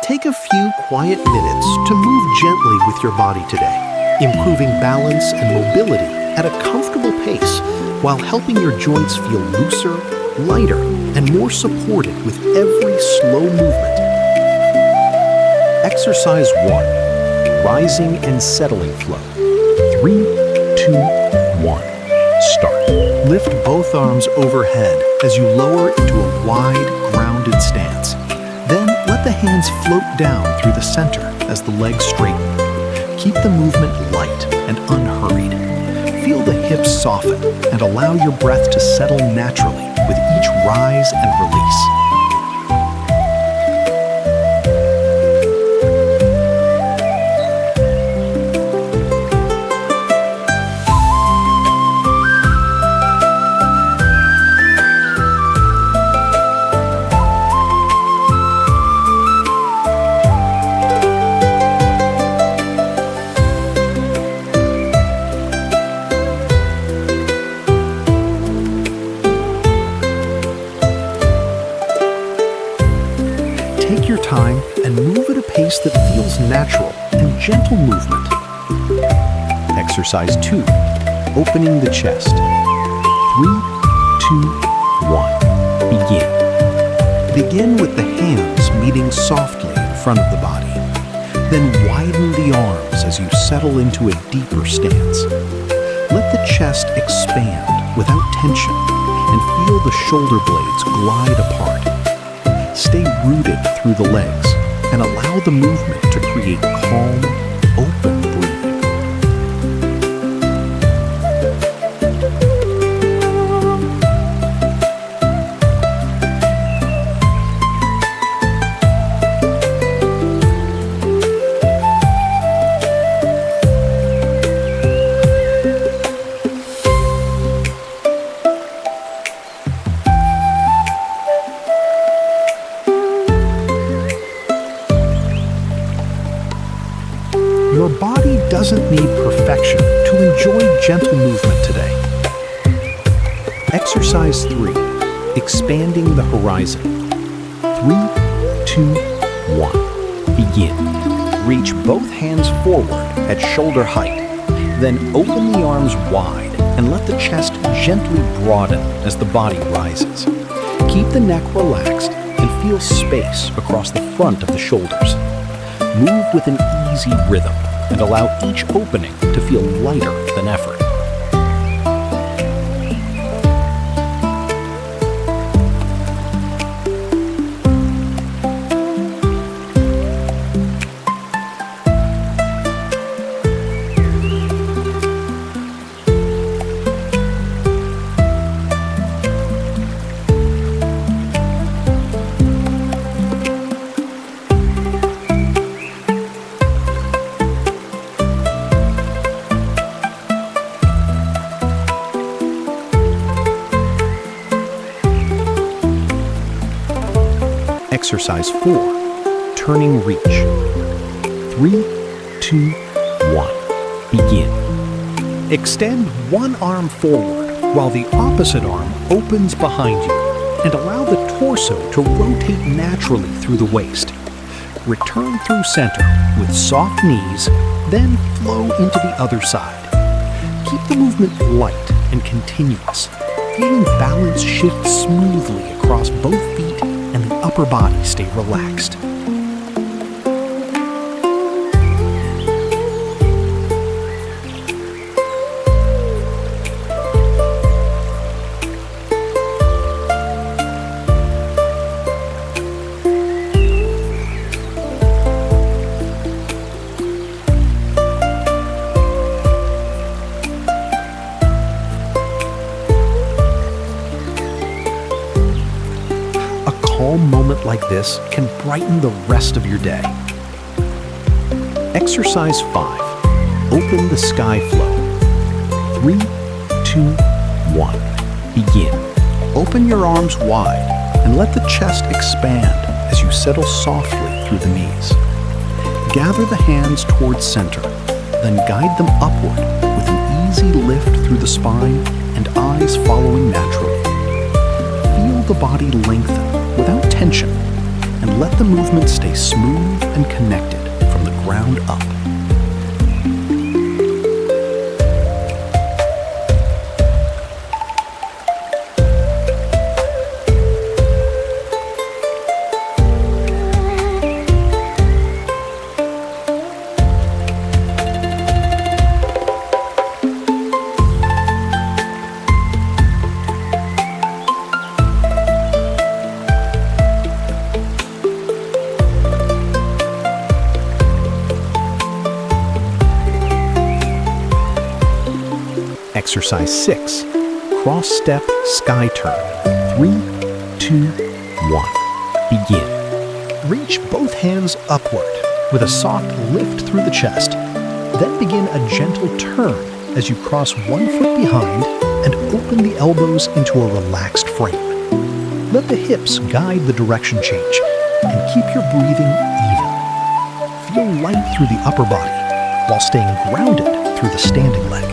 Take a few quiet minutes to move gently with your body today, improving balance and mobility at a comfortable pace while helping your joints feel looser, lighter, and more supported with every slow movement. Exercise 1. Rising and settling flow. 3, 2, 1. Start. Lift both arms overhead as you lower into a wide, grounded stance. Then let the hands float down through the center as the legs straighten. Keep the movement light and unhurried. Feel the hips soften and allow your breath to settle naturally with each rise and release. Take your time and move at a pace that feels natural and gentle movement. Exercise 2. Opening the chest. 3, 2, 1. Begin. Begin with the hands meeting softly in front of the body. Then widen the arms as you settle into a deeper stance. Let the chest expand without tension and feel the shoulder blades glide apart. Stay rooted through the legs and allow the movement to create calm, open breathing. Your body doesn't need perfection to enjoy gentle movement today. Exercise 3. Expanding the horizon. 3, 2, 1. Begin. Reach both hands forward at shoulder height. Then open the arms wide and let the chest gently broaden as the body rises. Keep the neck relaxed and feel space across the front of the shoulders. Move with an easy rhythm and allow each opening to feel lighter than effort. Exercise 4. Turning reach. 3, 2, 1. Begin. Extend one arm forward while the opposite arm opens behind you and allow the torso to rotate naturally through the waist. Return through center with soft knees, then flow into the other side. Keep the movement light and continuous, feeling balance shift smoothly across both feet and the upper body stay relaxed. A calm moment like this can brighten the rest of your day. Exercise 5. Open the sky flow. 3, 2, 1. Begin. Open your arms wide and let the chest expand as you settle softly through the knees. Gather the hands towards center, then guide them upward with an easy lift through the spine and eyes following naturally. Feel the body lengthen without tension and let the movement stay smooth and connected from the ground up. Exercise 6, cross step sky turn. 3, 2, 1, begin. Reach both hands upward with a soft lift through the chest. Then begin a gentle turn as you cross one foot behind and open the elbows into a relaxed frame. Let the hips guide the direction change and keep your breathing even. Feel light through the upper body while staying grounded through the standing leg.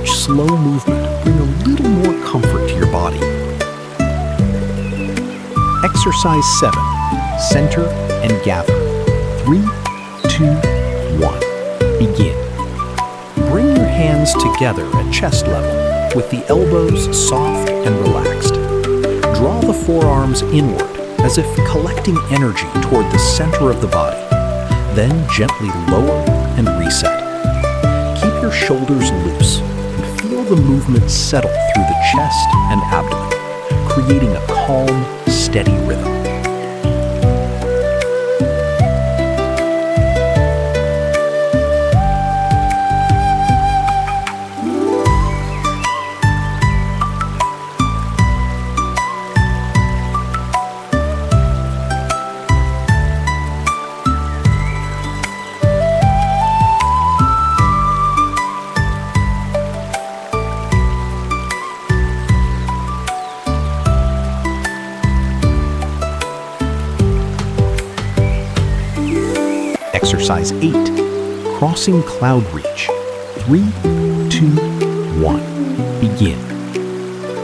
Slow movement bring a little more comfort to your body. Exercise 7, center and gather. 3, 2, 1, begin. Bring your hands together at chest level with the elbows soft and relaxed. Draw the forearms inward as if collecting energy toward the center of the body. Then gently lower and reset. Keep your shoulders loose. Feel the movement settle through the chest and abdomen, creating a calm, steady rhythm. Exercise 8, crossing cloud reach. 3, 2, 1, begin.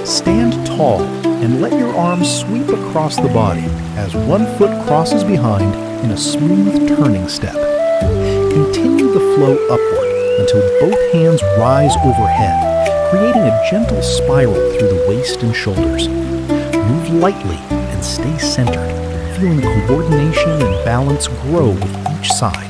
Stand tall and let your arms sweep across the body as one foot crosses behind in a smooth turning step. Continue the flow upward until both hands rise overhead, creating a gentle spiral through the waist and shoulders. Move lightly and stay centered, feeling coordination and balance grow with each side.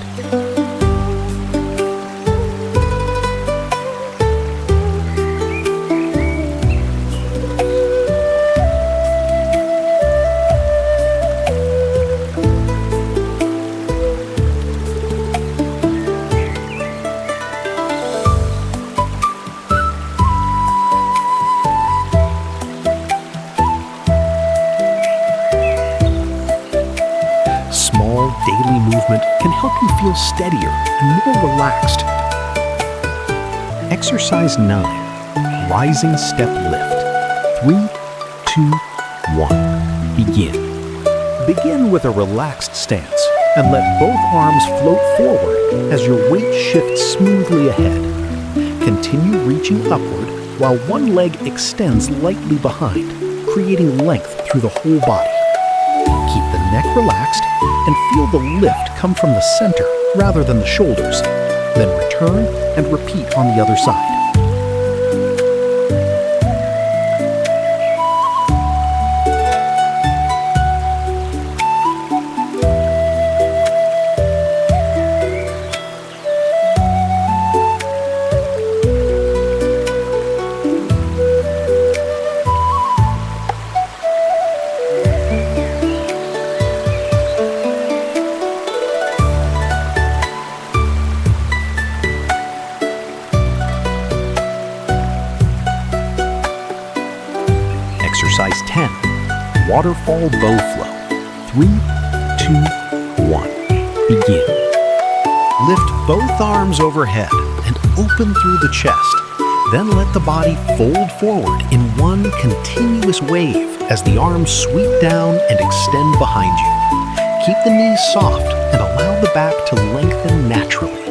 Small daily movement can help you feel steadier and more relaxed. Exercise 9, rising step lift. 3, 2, 1, begin. Begin with a relaxed stance and let both arms float forward as your weight shifts smoothly ahead. Continue reaching upward while one leg extends lightly behind, creating length through the whole body. Keep the neck relaxed and feel the lift come from the center rather than the shoulders. Then return and repeat on the other side. Exercise 10, waterfall bow flow. 3, 2, 1, begin. Lift both arms overhead and open through the chest. Then let the body fold forward in one continuous wave as the arms sweep down and extend behind you. Keep the knees soft and allow the back to lengthen naturally.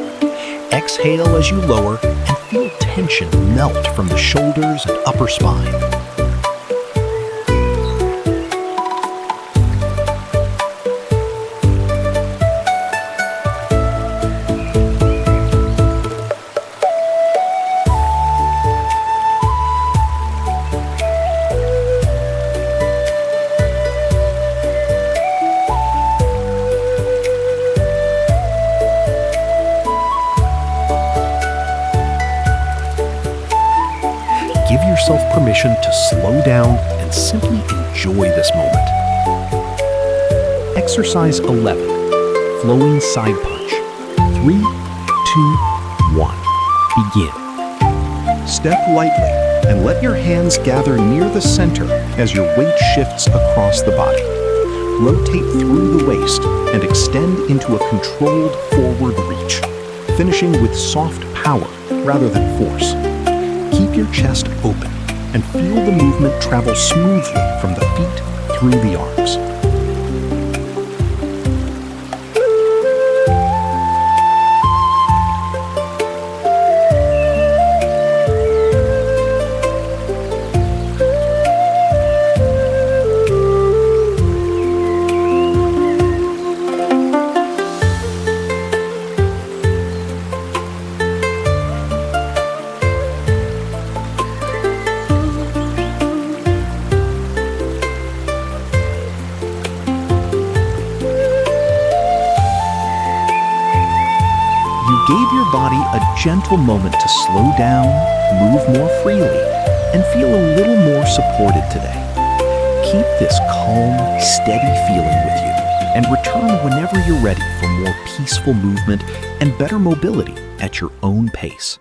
Exhale as you lower and feel tension melt from the shoulders and upper spine. Give yourself permission to slow down and simply enjoy this moment. Exercise 11, flowing side punch. 3, 2, 1, begin. Step lightly and let your hands gather near the center as your weight shifts across the body. Rotate through the waist and extend into a controlled forward reach, finishing with soft power rather than force. Keep your chest open and feel the movement travel smoothly from the feet through the arms. You gave your body a gentle moment to slow down, move more freely, and feel a little more supported today. Keep this calm, steady feeling with you, and return whenever you're ready for more peaceful movement and better mobility at your own pace.